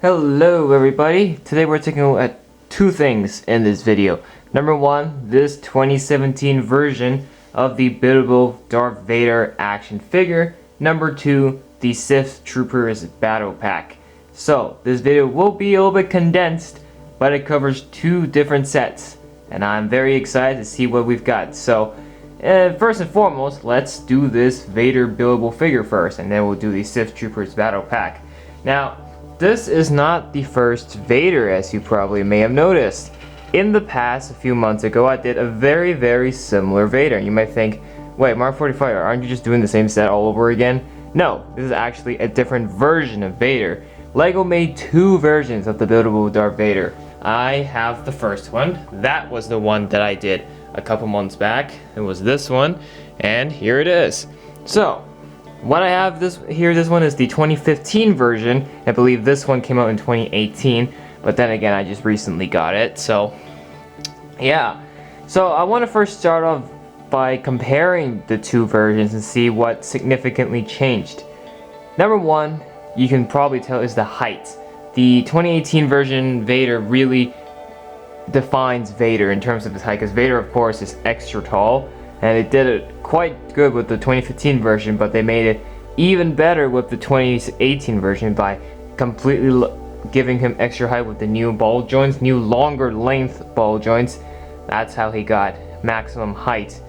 Hello everybody, today we're taking a look at two things in this video. Number one, this 2017 version of the Buildable Darth Vader action figure. Number two, the Sith Troopers Battle Pack. So, this video will be a little bit condensed, but it covers two different sets. And I'm very excited to see what we've got. So, first and foremost, let's do this Vader buildable figure first, and then we'll do the Sith Troopers Battle Pack. Now, this is not the first Vader, as you probably may have noticed. In the past, a few months ago, I did a very similar Vader. You might think, wait, Mark 45, aren't you just doing the same set all over again? No, this is actually a different version of Vader. LEGO made two versions of the Buildable Darth Vader. I have the first one. That was the one that I did a couple months back. It was this one, and here it is. So, what I have this one is the 2015 version. I believe this one came out in 2018, but then again, I just recently got it. So, yeah. So I want to first start off by comparing the two versions and see what significantly changed. Number one, you can probably tell, is the height. The 2018 version Vader really defines Vader in terms of his height, because Vader, of course, is extra tall. And they did it quite good with the 2015 version, but they made it even better with the 2018 version by completely giving him extra height with the new ball joints, new longer length ball joints. That's how he got maximum height.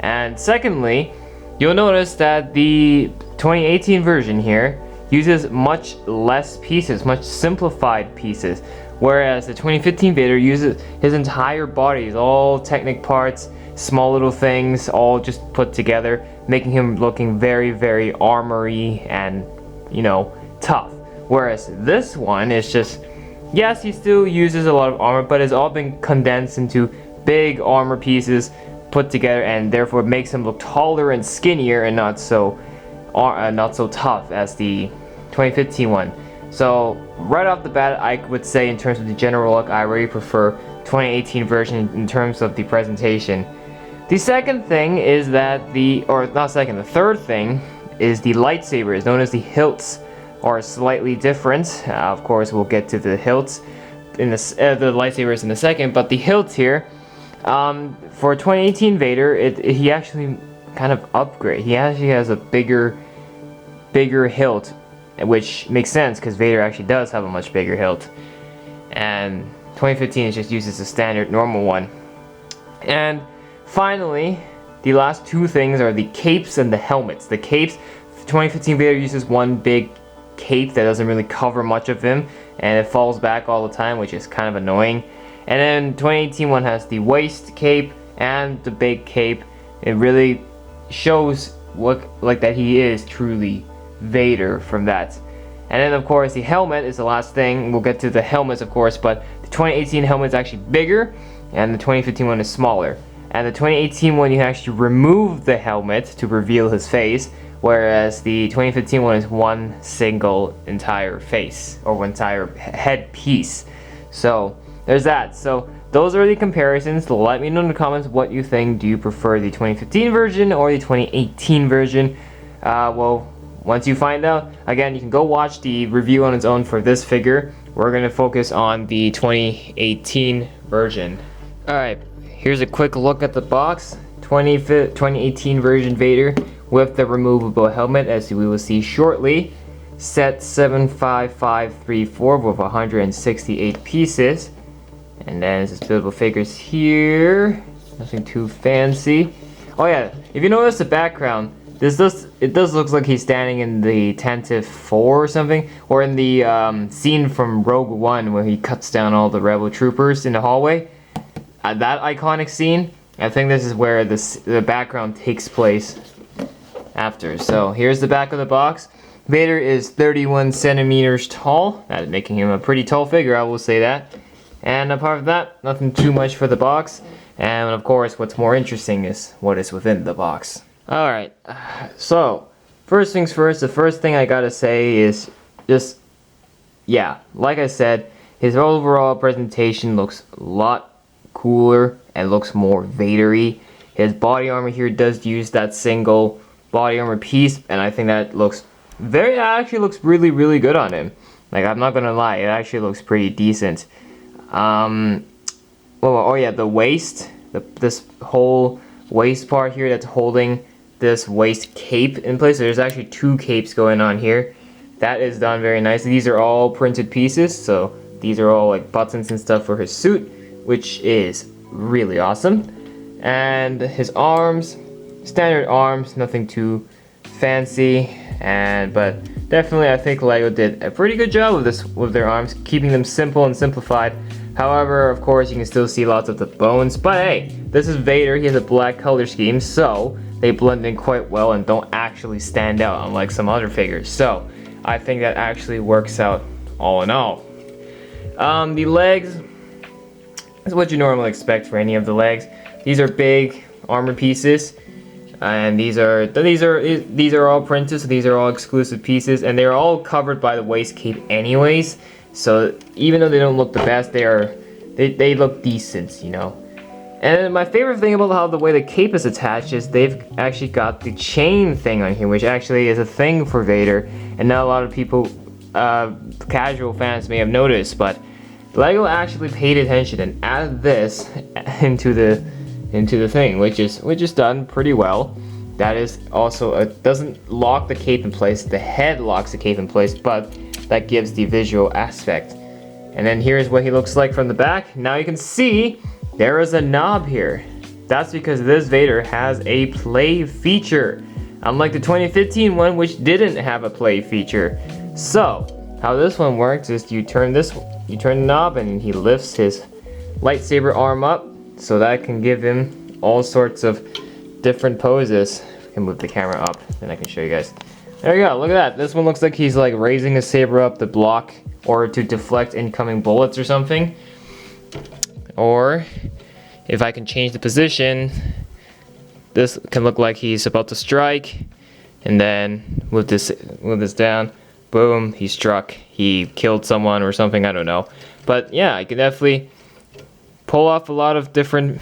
And secondly, you'll notice that the 2018 version here uses much less pieces, much simplified pieces, whereas the 2015 Vader uses his entire body, is all Technic parts, small little things all just put together, making him looking very armory and, you know, tough. Whereas this one is just, yes, he still uses a lot of armor, but it's all been condensed into big armor pieces put together, and therefore makes him look taller and skinnier and not so tough as the 2015 one. So right off the bat, I would say in terms of the general look, I really prefer 2018 version in terms of the presentation. The second thing is that the third thing is the lightsabers, known as the hilts, are slightly different. Of course, we'll get to the hilts in the lightsabers in a second, but the hilts here, for 2018 Vader, he actually kind of upgrade. He actually has a bigger hilt, which makes sense because Vader actually does have a much bigger hilt. And 2015 just uses the standard normal one. And finally, the last two things are the capes and the helmets. The capes, 2015 Vader uses one big cape that doesn't really cover much of him, and it falls back all the time, which is kind of annoying. And then 2018 one has the waist cape and the big cape. It really shows that he is truly Vader from that. And then of course the helmet is the last thing. We'll get to the helmets, of course, but the 2018 helmet is actually bigger and the 2015 one is smaller. And the 2018 one, you actually remove the helmet to reveal his face, whereas the 2015 one is one single entire face, or one entire head piece. So there's that. So those are the comparisons. Let me know in the comments what you think. Do you prefer the 2015 version or the 2018 version? Well, once you find out, again, you can go watch the review on its own for this figure. We're going to focus on the 2018 version. Alright, here's a quick look at the box. 2018 version Vader with the removable helmet, as we will see shortly. Set 75534 with 168 pieces. And then there's buildable figures here. Nothing too fancy. Oh yeah, if you notice the background, it does look like he's standing in the Tantive 4 or something, or in the scene from Rogue One where he cuts down all the rebel troopers in the hallway. That iconic scene, I think this is where the background takes place after. So here's the back of the box. Vader is 31 centimeters tall, that making him a pretty tall figure, I will say that. And apart from that, nothing too much for the box. And of course, what's more interesting is what is within the box. Alright, so first things first, the first thing I gotta say is just, yeah, like I said, his overall presentation looks a lot cooler and looks more Vader-y. His body armor here does use that single body armor piece, and I think that actually looks really good on him. Like, I'm not gonna lie, it actually looks pretty decent. Oh yeah, the waist, this whole waist part here that's holding this waist cape in place. So there's actually two capes going on here. That is done very nicely. These are all printed pieces, so these are all like buttons and stuff for his suit, which is really awesome. And his arms, standard arms, nothing too fancy, but definitely I think LEGO did a pretty good job with their arms, keeping them simple and simplified. However, of course, you can still see lots of the bones, but hey, this is Vader. He has a black color scheme, so they blend in quite well and don't actually stand out unlike some other figures. So I think that actually works out all in all. The legs is what you normally expect for any of the legs. These are big armor pieces, and these are all printed, so these are all exclusive pieces, and they're all covered by the waist cape anyways. So even though they don't look the best, they look decent, you know. And my favorite thing about how the way the cape is attached is they've actually got the chain thing on here, which actually is a thing for Vader, and not a lot of people, casual fans may have noticed, but LEGO actually paid attention and added this into the thing, which is done pretty well. That is also doesn't lock the cape in place. The head locks the cape in place, but that gives the visual aspect. And then here's what he looks like from the back. Now you can see there is a knob here. That's because this Vader has a play feature, unlike the 2015 one, which didn't have a play feature. So how this one works is you turn the knob and he lifts his lightsaber arm up, so that can give him all sorts of different poses. I can move the camera up, then I can show you guys. There you go, look at that. This one looks like he's like raising his saber up to block or to deflect incoming bullets or something. Or if I can change the position, this can look like he's about to strike, and then with this down, boom, he struck. He killed someone or something, I don't know. But yeah, I can definitely pull off a lot of different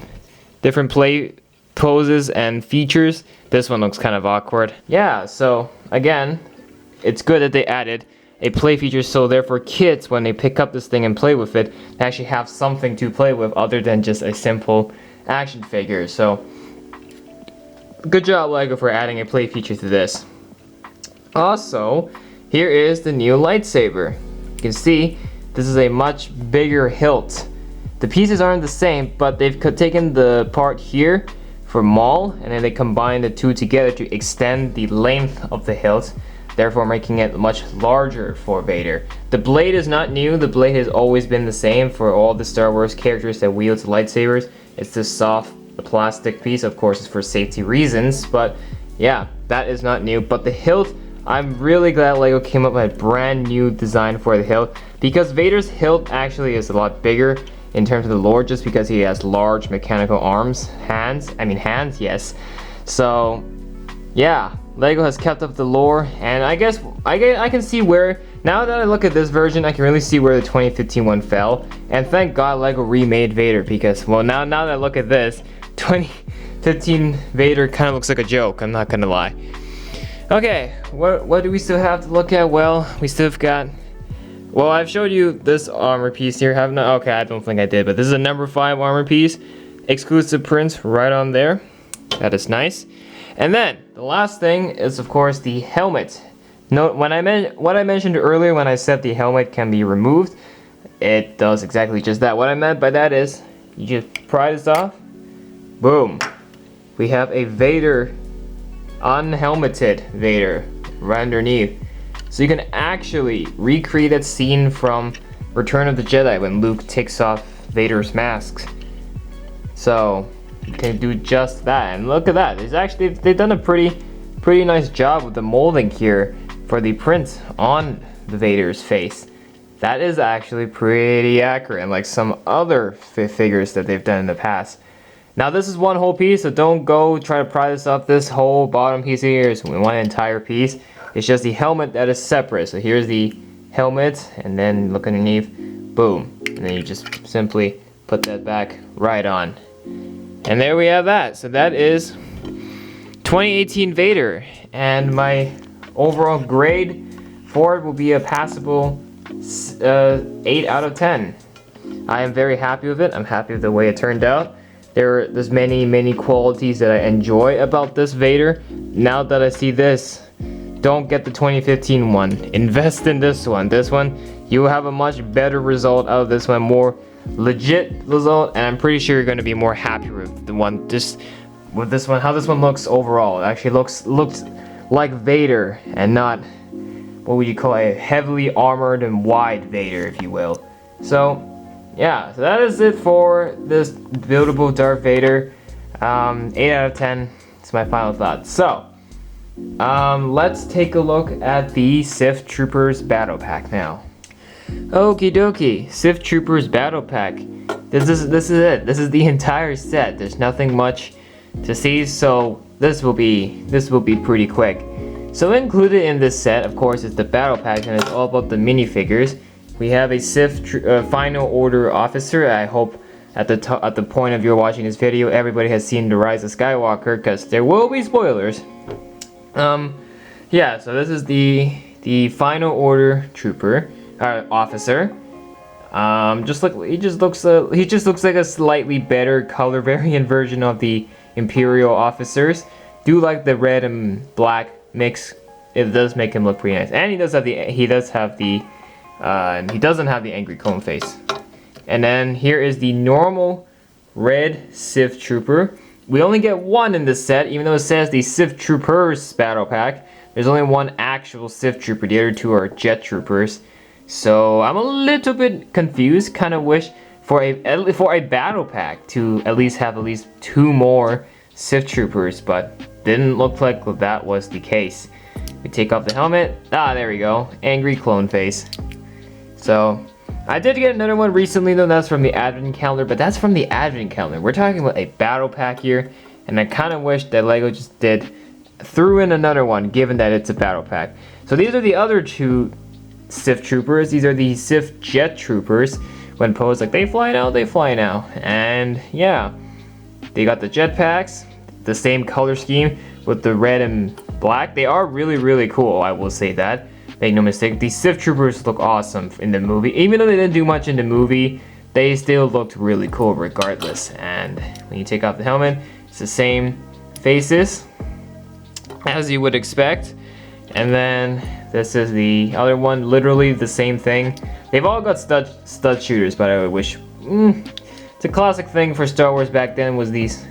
play poses and features. This one looks kind of awkward. Yeah, so again, it's good that they added a play feature, so therefore kids, when they pick up this thing and play with it, they actually have something to play with other than just a simple action figure. So good job LEGO for adding a play feature to this. Also, here is the new lightsaber. You can see this is a much bigger hilt. The pieces aren't the same, but they've taken the part here for Maul, and then they combine the two together to extend the length of the hilt, therefore making it much larger for Vader. The blade is not new. The blade has always been the same for all the Star Wars characters that wield lightsabers. It's this soft plastic piece. Of course, it's for safety reasons, but yeah, that is not new. But the hilt, I'm really glad LEGO came up with a brand new design for the hilt, because Vader's hilt actually is a lot bigger in terms of the lore, just because he has large mechanical hands, yes. So yeah, LEGO has kept up the lore, and I guess I can see where, now that I look at this version, I can really see where the 2015 one fell. And thank God LEGO remade Vader, because, well, now that I look at this, 2015 Vader kind of looks like a joke, I'm not gonna lie. Okay, what do we still have to look at? Well, we still have got, well, I've showed you this armor piece here, haven't I? Okay, I don't think I did, but this is a number 5 armor piece. Exclusive prints right on there. That is nice. And then, the last thing is, of course, the helmet. Note, what I mentioned earlier when I said the helmet can be removed, it does exactly just that. What I meant by that is, you just pry this off, boom. We have a Vader, unhelmeted Vader, right underneath. So you can actually recreate that scene from Return of the Jedi when Luke takes off Vader's mask. So you can do just that, and look at that. They've done a pretty nice job with the molding here for the print on the Vader's face. That is actually pretty accurate, unlike some other figures that they've done in the past. Now this is one whole piece, so don't go try to pry this up. This whole bottom piece here is one entire piece. It's just the helmet that is separate. So here's the helmet, and then look underneath, boom. And then you just simply put that back right on. And there we have that. So that is 2018 Vader. And my overall grade for it will be a passable 8 out of 10. I am very happy with it. I'm happy with the way it turned out. There's many qualities that I enjoy about this Vader. Now that I see this, don't get the 2015 one. Invest in this one. This one, you will have a much better result out of this one, more legit result, and I'm pretty sure you're going to be more happy with the one. Just with this one, how this one looks overall. It actually looks like Vader and not, what would you call a heavily armored and wide Vader, if you will. So yeah, so that is it for this buildable Darth Vader. 8 out of 10. It's my final thoughts. So let's take a look at the Sith Troopers Battle Pack now. Okie dokie, Sith Troopers Battle Pack. This is it. This is the entire set. There's nothing much to see, so this will be pretty quick. So included in this set, of course, is the Battle Pack, and it's all about the minifigures. We have a Sith Final Order officer. I hope at the point of you're watching this video, everybody has seen The Rise of Skywalker, because there will be spoilers. Yeah, so this is the Final Order trooper officer. He just looks like a slightly better color variant version of the Imperial officers. Do like the red and black mix. It does make him look pretty nice, and he doesn't have the angry clone face. And then here is the normal red Sith Trooper. We only get one in this set, even though it says the Sith Troopers Battle Pack. There's only one actual Sith Trooper. The other two are Jet Troopers. So I'm a little bit confused. Kind of wish for a battle pack to at least have 2 more Sith Troopers, but didn't look like that was the case. We take off the helmet. Ah, there we go. Angry clone face. So I did get another one recently though. That's from the Advent calendar, but that's from the Advent calendar. We're talking about a battle pack here, and I kind of wish that LEGO just threw in another one, given that it's a battle pack. So these are the other 2 Sith Troopers. These are the Sith Jet Troopers. When posed, like, they fly now, and yeah, they got the jetpacks, the same color scheme with the red and black. They are really cool, I will say that. Make no mistake, the Sith Troopers look awesome in the movie. Even though they didn't do much in the movie, they still looked really cool regardless. And when you take off the helmet, it's the same faces as you would expect. And then this is the other one, literally the same thing. They've all got stud shooters, but I wish it's a classic thing for Star Wars back then, was these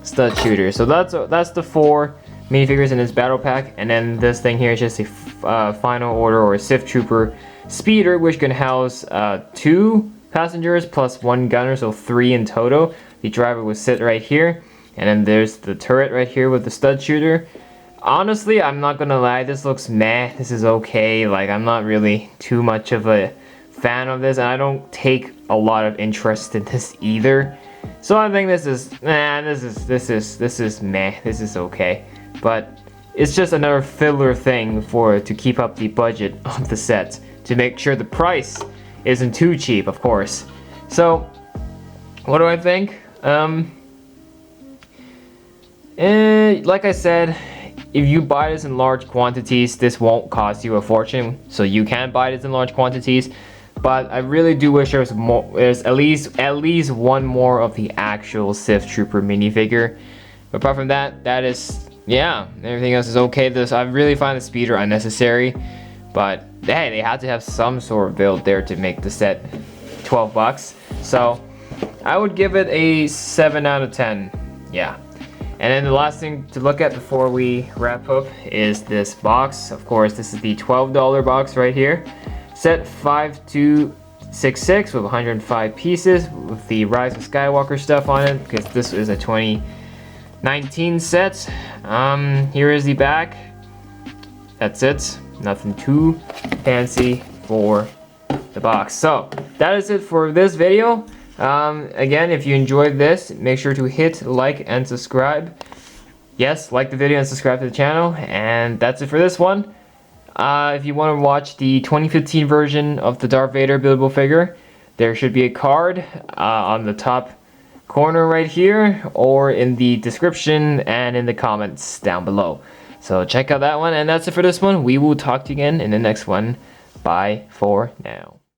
stud shooters. So that's the 4 minifigures in this battle pack, and then this thing here is just a Final Order or a Sith Trooper speeder, which can house 2 passengers plus 1 gunner, so 3 in total. The driver would sit right here, and then there's the turret right here with the stud shooter. Honestly, I'm not gonna lie, this looks meh. This is okay. Like, I'm not really too much of a fan of this, and I don't take a lot of interest in this either. So I think this is meh. This is okay. But it's just another filler thing to keep up the budget of the set, to make sure the price isn't too cheap, of course. So what do I think? Like I said, if you buy this in large quantities, this won't cost you a fortune, so you can buy this in large quantities. But I really do wish there was more. There's at least one more of the actual Sith Trooper minifigure. But apart from that, yeah, everything else is okay. I really find the speeder unnecessary, but hey, they had to have some sort of build there to make the set $12. So I would give it a 7 out of 10. Yeah. And then the last thing to look at before we wrap up is this box. Of course, this is the $12 box right here. Set 5266 with 105 pieces with the Rise of Skywalker stuff on it, because this is a 2019 set. Here is the back. That's it. Nothing too fancy for the box. So that is it for this video. Again, if you enjoyed this, make sure to hit like and subscribe. Yes, like the video and subscribe to the channel. And that's it for this one. If you want to watch the 2015 version of the Darth Vader buildable figure, there should be a card on the top corner right here, or in the description and in the comments down below. So check out that one, and that's it for this one. We will talk to you again in the next one. Bye for now.